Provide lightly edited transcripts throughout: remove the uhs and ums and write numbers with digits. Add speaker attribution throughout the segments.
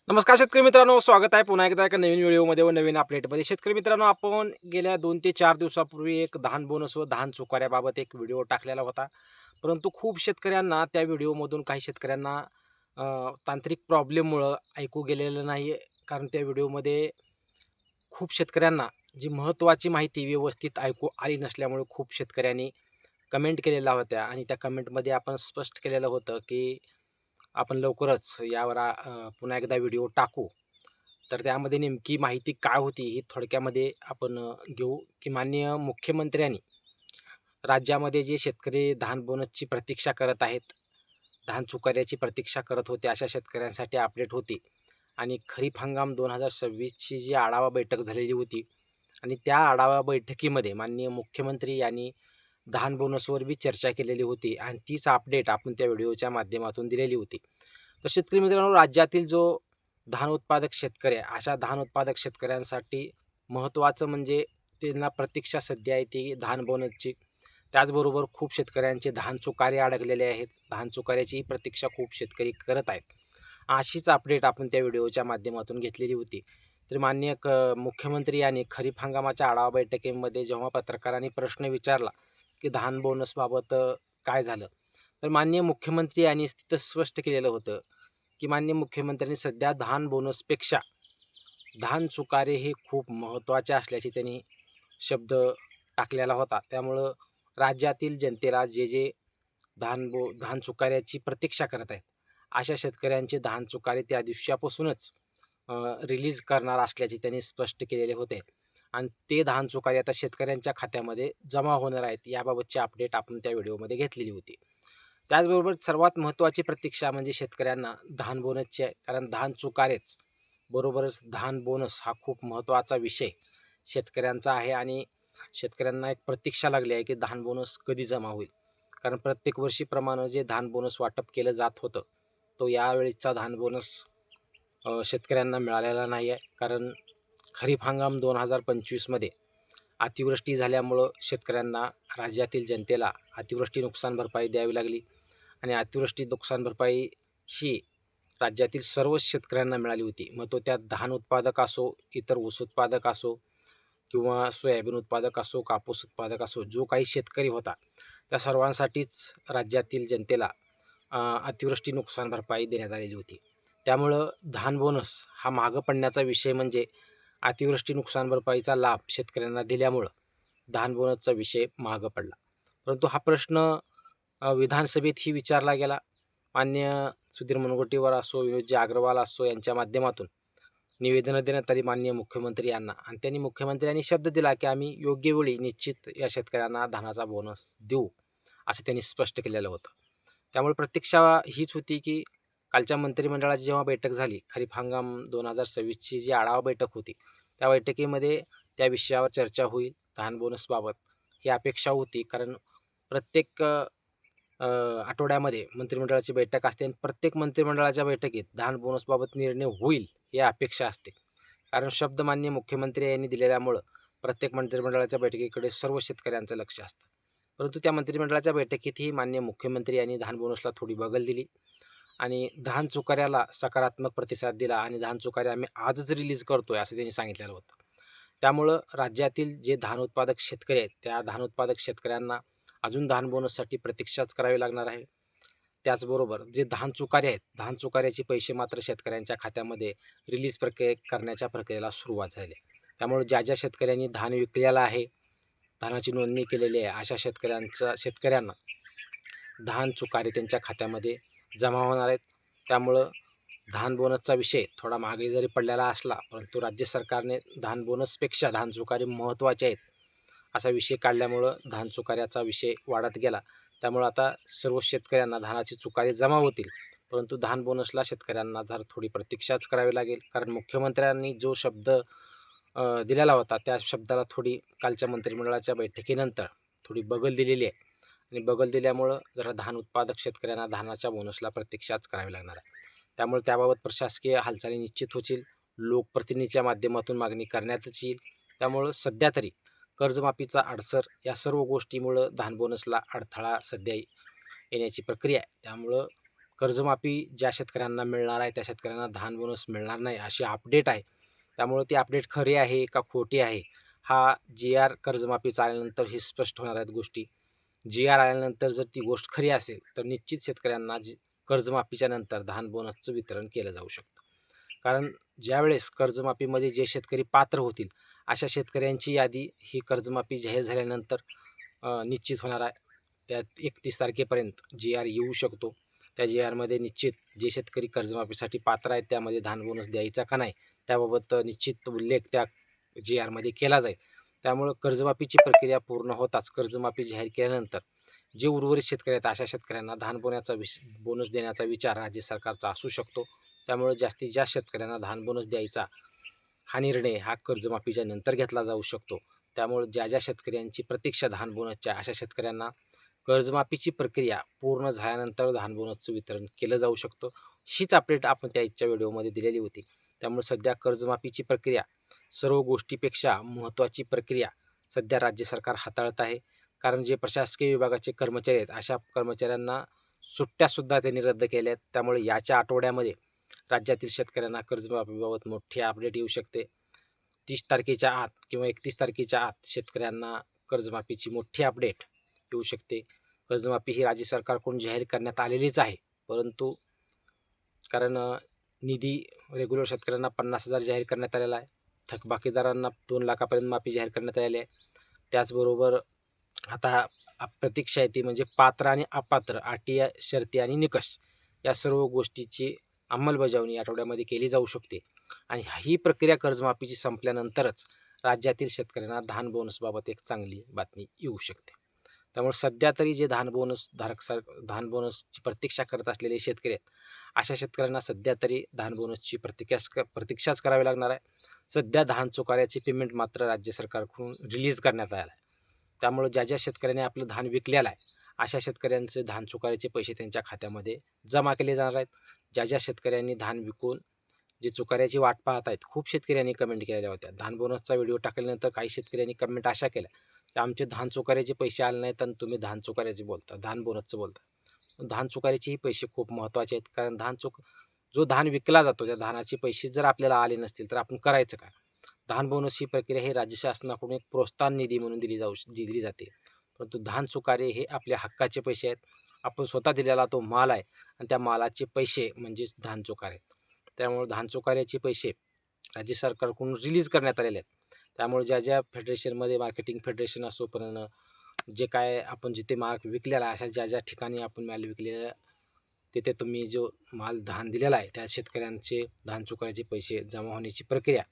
Speaker 1: नमस्कार शेतकरी मित्रांनो, स्वागत आहे पुन्हा एकदा एका नवीन व्हिडिओमध्ये व नवीन अपडेटमध्ये. शेतकरी मित्रांनो, आपण गेल्या 2 ते 4 दिवसापूर्वी एक धान बोनस व धान चुकाऱ्याबाबत एक व्हिडिओ टाकलेला होता. परंतु खूप शेतकऱ्यांना त्या व्हिडिओमधून काही शेतकऱ्यांना तांत्रिक प्रॉब्लेममुळं ऐकू गेलेलं नाही. कारण त्या व्हिडिओमध्ये खूप शेतकऱ्यांना जी महत्त्वाची माहिती व्यवस्थित ऐकू आली नसल्यामुळे खूप शेतकऱ्यांनी कमेंट केलेल्या होत्या आणि त्या कमेंटमध्ये आपण स्पष्ट केलेलं होतं, की आपण लवकरच यावर पुन्हा एकदा व्हिडिओ टाकू. तर त्यामध्ये नेमकी माहिती काय होती ही थोडक्यामध्ये आपण घेऊ, की माननीय मुख्यमंत्र्यांनी राज्यामध्ये जे शेतकरी धान बोनसची प्रतीक्षा करत आहेत, धान चुकाऱ्याची प्रतीक्षा करत होते, अशा शेतकऱ्यांसाठी अपडेट होती. आणि खरीप हंगाम 2026ची जी आढावा बैठक झालेली होती आणि त्या आढावा बैठकीमध्ये माननीय मुख्यमंत्री यांनी धान बोनसवर बी चर्चा केलेली होती आणि तीच अपडेट आपण त्या व्हिडिओच्या माध्यमातून दिलेली होती. तर शेतकरी मित्रांनो, राज्यातील जो धान उत्पादक शेतकरी आहे, अशा धान उत्पादक शेतकऱ्यांसाठी महत्त्वाचं म्हणजे त्यांना प्रतीक्षा सध्या आहे ती धान बोनसची. त्याचबरोबर खूप शेतकऱ्यांचे धान चुकारे अडकलेले आहेत. धान चुकाऱ्याचीही प्रतीक्षा खूप शेतकरी करत आहेत. अशीच अपडेट आपण त्या व्हिडिओच्या माध्यमातून घेतलेली होती. तर माननीय मुख्यमंत्री यांनी खरीप हंगामाच्या आढावा बैठकीमध्ये जेव्हा पत्रकारांनी प्रश्न विचारला, की धान बोनसबाबत काय झालं? तर माननीय मुख्यमंत्री यांनी तिथं स्पष्ट केलेलं होतं, की माननीय मुख्यमंत्र्यांनी सध्या धान बोनसपेक्षा धान चुकारे हे खूप महत्त्वाचे असल्याचे त्यांनी शब्द टाकलेला होता. त्यामुळं राज्यातील जनतेला जे धान चुकाऱ्याची प्रतीक्षा करत आहेत, अशा शेतकऱ्यांचे धान चुकारे त्या दिवसापासूनच रिलीज करणार असल्याचे त्यांनी स्पष्ट केलेले होते आणि ते धान चुकारे आता शेतकऱ्यांच्या खात्यामध्ये जमा होणार आहेत. याबाबतची अपडेट आपण त्या व्हिडिओमध्ये घेतलेली होती. त्याचबरोबर सर्वात महत्त्वाची प्रतीक्षा म्हणजे शेतकऱ्यांना धान बोनसची आहे. कारण धान चुकारेच बरोबरच धान बोनस हा खूप महत्त्वाचा विषय शेतकऱ्यांचा आहे आणि शेतकऱ्यांना एक प्रतीक्षा लागली आहे, की धान बोनस कधी जमा होईल. कारण प्रत्येक वर्षीप्रमाणे जे धान बोनस वाटप केलं जात होतं, तो यावेळीचा धान बोनस शेतकऱ्यांना मिळालेला नाही आहे. कारण खरीप हंगाम 2025मध्ये अतिवृष्टी झाल्यामुळं शेतकऱ्यांना, राज्यातील जनतेला अतिवृष्टी नुकसान भरपाई द्यावी लागली आणि अतिवृष्टी नुकसान भरपाई ही राज्यातील सर्वच शेतकऱ्यांना मिळाली होती. मग तो त्यात धान उत्पादक असो, इतर ऊस उत्पादक असो किंवा सोयाबीन उत्पादक असो, कापूस उत्पादक असो, जो काही शेतकरी होता, त्या सर्वांसाठीच राज्यातील जनतेला अतिवृष्टी नुकसान भरपाई देण्यात आलेली होती. त्यामुळं धान बोनस हा मागं पडण्याचा विषय म्हणजे अतिवृष्टी नुकसान भरपाईचा लाभ शेतकऱ्यांना दिल्यामुळं धान बोनसचा विषय मागं पडला. परंतु हा प्रश्न विधानसभेतही विचारला गेला. माननीय सुधीर मुनगंटीवार असो, विनोदजी अग्रवाल असो यांच्या माध्यमातून निवेदनं देण्यात आली माननीय मुख्यमंत्री यांना आणि त्यांनी मुख्यमंत्र्यांनी शब्द दिला, की आम्ही योग्य वेळी निश्चित या शेतकऱ्यांना धानाचा बोनस देऊ, असं त्यांनी स्पष्ट केलेलं होतं. त्यामुळे प्रतीक्षा हीच होती, की कालच्या मंत्रिमंडळाची जेव्हा बैठक झाली, खरीप हंगाम 2026ची जी आढावा बैठक होती, त्या बैठकीमध्ये त्या विषयावर चर्चा होईल, धान बोनसबाबत ही अपेक्षा होती. कारण प्रत्येक अ, आठवड्यामध्ये मंत्रिमंडळाची बैठक असते आणि प्रत्येक मंत्रिमंडळाच्या बैठकीत धान बोनसबाबत निर्णय होईल, ही अपेक्षा असते. कारण शब्द माननीय मुख्यमंत्री यांनी दिलेल्यामुळं प्रत्येक मंत्रिमंडळाच्या बैठकीकडे सर्व शेतकऱ्यांचं लक्ष असतं. परंतु त्या मंत्रिमंडळाच्या बैठकीतही माननीय मुख्यमंत्री यांनी धान बोनसला थोडी बगल दिली आणि धान चुकाऱ्याला सकारात्मक प्रतिसाद दिला आणि धान चुकारे आम्ही आजच रिलीज करतोय असं त्यांनी सांगितलेलं होतं. त्यामुळं राज्यातील जे धान उत्पादक शेतकरी आहेत, त्या धान उत्पादक शेतकऱ्यांना अजून धान बोनससाठी प्रतीक्षाच करावी लागणार आहे. त्याचबरोबर जे धान चुकारे आहेत, धान चुकाऱ्याचे पैसे मात्र शेतकऱ्यांच्या खात्यामध्ये रिलीज करण्याच्या प्रक्रियेला सुरुवात झाली आहे. त्यामुळे ज्या शेतकऱ्यांनी धान विकलेलं आहे, धानाची नोंदणी केलेली आहे, अशा शेतकऱ्यांना धान चुकारे त्यांच्या खात्यामध्ये जमा होणार आहेत. त्यामुळं धान बोनसचा विषय थोडा मागे जरी पडलेला असला, परंतु राज्य सरकारने धान बोनसपेक्षा धान चुकारे महत्त्वाचे आहेत, असा विषय काढल्यामुळं धान चुकाऱ्याचा विषय वाढत गेला. त्यामुळं आता सर्व शेतकऱ्यांना धानाची चुकारे जमा होतील. परंतु धान बोनसला शेतकऱ्यांना जर थोडी प्रतीक्षाच करावी लागेल. कारण मुख्यमंत्र्यांनी जो शब्द दिलेला होता, त्या शब्दाला थोडी कालच्या मंत्रिमंडळाच्या बैठकीनंतर थोडी बगल दिलेली आहे आणि बगल दिल्यामुळं जरा धान उत्पादक शेतकऱ्यांना धानाच्या बोनसला प्रतीक्षाच करावी लागणार आहे. त्यामुळे त्याबाबत प्रशासकीय हालचाली निश्चित होतील. लोकप्रतिनिधीच्या माध्यमातून मागणी करण्यातच येईल. त्यामुळं सध्या तरी कर्जमाफीचा अडसर या सर्व गोष्टीमुळं धान बोनसला अडथळा सध्या येण्याची प्रक्रिया आहे. त्यामुळं कर्जमाफी ज्या शेतकऱ्यांना मिळणार आहे त्या शेतकऱ्यांना धान बोनस मिळणार नाही अशी अपडेट आहे. त्यामुळे ती अपडेट खरी आहे का खोटी आहे हा जी-आर कर्जमाफीचा आल्यानंतर हे स्पष्ट होणार आहेत गोष्टी. जी-आर आल्यानंतर जर ती गोष्ट खरी असेल तर निश्चित शेतकऱ्यांना कर्जमाफीच्या नंतर धान बोनसचं वितरण केलं जाऊ शकतं. कारण ज्यावेळेस कर्जमाफीमध्ये जे शेतकरी पात्र होतील अशा शेतकऱ्यांची यादी ही कर्जमाफी जाहीर झाल्यानंतर निश्चित होणार आहे. त्यात 31 तारखेपर्यंत जी-आर येऊ शकतो. त्या जी-आरमध्ये निश्चित जे शेतकरी कर्जमाफीसाठी पात्र आहेत त्यामध्ये धान बोनस द्यायचा का नाही त्याबाबत निश्चित उल्लेख त्या जी-आरमध्ये केला जाईल. त्यामुळं कर्जमाफीची प्रक्रिया पूर्ण होताच कर्जमाफी जाहीर केल्यानंतर जे उर्वरित शेतकरी आहेत अशा शेतकऱ्यांना धान बोनस देण्याचा विचार राज्य सरकारचा असू शकतो. त्यामुळे जास्तीत जास्त शेतकऱ्यांना धान बोनस द्यायचा हा निर्णय हा कर्जमाफीच्या नंतर घेतला जाऊ शकतो. त्यामुळे ज्या शेतकऱ्यांची प्रतीक्षा धान बोनसच्या अशा शेतकऱ्यांना कर्जमाफीची प्रक्रिया पूर्ण झाल्यानंतर धान बोनसचं वितरण केलं जाऊ शकतं. हीच अपडेट आपण त्याच्या व्हिडिओमध्ये दिलेली होती. त्यामुळे सध्या कर्जमाफीची प्रक्रिया सर्व गोष्टीपेक्षा महत्त्वाची प्रक्रिया सध्या राज्य सरकार हाताळत आहे. कारण जे प्रशासकीय विभागाचे कर्मचारी आहेत अशा कर्मचाऱ्यांना सुट्ट्यासुद्धा त्यांनी रद्द केल्या आहेत. त्यामुळे याच्या आठवड्यामध्ये राज्यातील शेतकऱ्यांना कर्जमाफीबाबत मोठी अपडेट येऊ शकते. 30 तारखेच्या आत किंवा 31 तारखेच्या आत शेतकऱ्यांना कर्जमाफीची मोठी अपडेट येऊ शकते. कर्जमाफी ही राज्य सरकारकडून जाहीर करण्यात आलेलीच आहे. परंतु कारण निधी रेग्युलर शेतकऱ्यांना 50,000 जाहीर करण्यात आलेला आहे. थकबाकीदारांना 2 लाखापर्यंत माफी जाहीर करण्यात आलेली आहे. त्याचबरोबर आता प्रतीक्षा आहे ती म्हणजे पात्र आणि अपात्र, अटी, शर्ती आणि निकष या सर्व गोष्टीची अंमलबजावणी या आठवड्यामध्ये केली जाऊ शकते. आणि ही प्रक्रिया कर्जमाफीची संपल्यानंतरच राज्यातील शेतकऱ्यांना धान बोनसबाबत एक चांगली बातमी येऊ शकते. त्यामुळे सध्या तरी जे धान बोनसची प्रतीक्षा करत असलेले शेतकरी आहेत अशा शेतकऱ्यांना सध्या तरी धान बोनसची प्रतीक्षाच करावी लागणार आहे. सध्या धान चुकाऱ्याचे पेमेंट मात्र राज्य सरकारकडून रिलीज करण्यात आलं आहे. त्यामुळे ज्या शेतकऱ्यांनी आपलं धान विकलेलं आहे अशा शेतकऱ्यांचे धान चुकाऱ्याचे पैसे त्यांच्या खात्यामध्ये जमा केले जाणार आहेत. ज्या शेतकऱ्यांनी धान विकून जे चुकाऱ्याची वाट पाहत आहेत खूप शेतकऱ्यांनी कमेंट केलेल्या होत्या. धान बोनसचा व्हिडिओ टाकल्यानंतर काही शेतकऱ्यांनी कमेंट अशा केल्या की आमचे धान चुकाऱ्याचे पैसे आले नाहीत आणि तुम्ही धान चुकाऱ्याचे बोलता, धान बोनसचं बोलता. धान चुकाऱ्याचेही पैसे खूप महत्त्वाचे आहेत. कारण जो धान विकला जातो त्या धानाचे पैसे जर आपल्याला आले नसतील तर आपण करायचं काय? धान बोनस ही प्रक्रिया ही राज्य शासनाकडून एक प्रोत्साहन निधी म्हणून दिली जाते. परंतु धान चुकारे हे आपल्या हक्काचे पैसे आहेत. आपण स्वतः दिलेला तो माल आहे आणि त्या मालाचे पैसे म्हणजेच धान चुकारे. त्यामुळे धान चुकाऱ्याचे पैसे राज्य सरकारकडून रिलीज करण्यात आलेले आहेत. त्यामुळे ज्या फेडरेशनमध्ये मार्केटिंग फेडरेशन असो जे काय आपण जिथे माल विकलेला आहे अशा ज्या ठिकाणी आपण माल विकलेला तिथे तुम्ही जो माल धान दिलेला आहे त्या शेतकऱ्यांचे धान चुकाऱ्याचे पैसे जमा होण्याची प्रक्रिया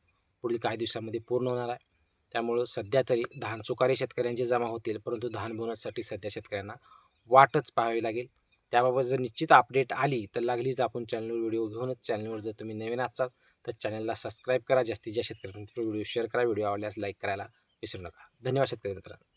Speaker 1: पुढील काही दिवसांमध्ये पूर्ण होणार आहे. त्यामुळं सध्या तरी धान चुकारे शेतकऱ्यांचे जमा होतील, परंतु धान बोनससाठी सध्या शेतकऱ्यांना वाटच पाहावी लागेल. त्याबाबत जर निश्चित अपडेट आली तर लागलीच आपण चॅनलवर व्हिडिओ घेऊनच. चॅनलवर जर तुम्ही नवीन असाल तर चॅनलला सबस्क्राईब करा. जास्तीत जास्त शेतकऱ्यांना व्हिडिओ शेअर करा. व्हिडिओ आवडल्यास लाईक करायला विसरू नका. धन्यवाद शेतकरी मित्रांनो.